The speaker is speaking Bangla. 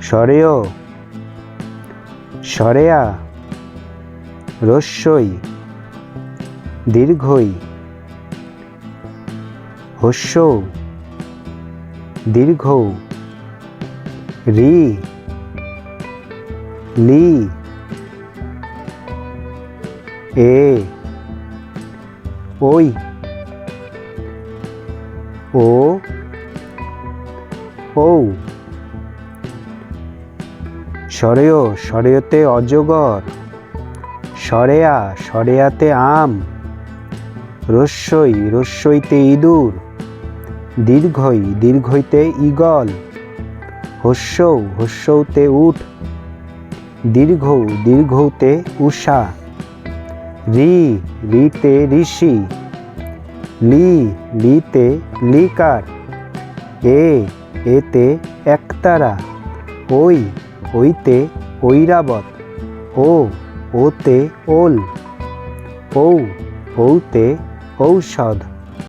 সরেয় সরেয়া রস্যই দীর্ঘই হস্য দীর্ঘ রি লি এ ওই ও ঔ সরেয় সরেয়তে অজগর সরেয়া সরেয়াতে আম রস্যই রস্যইতে ইঁদুর দীর্ঘই দীর্ঘইতে ঈগল হস্য হস্যৌতে উট দীর্ঘ দীর্ঘৌতে উষা রি রিতে ঋষি লি লিতে লিকার এ এতে একতারা ওই ওইতে ঐরাবত ও ওতে ওল ঔ ঔতে ঔষধ।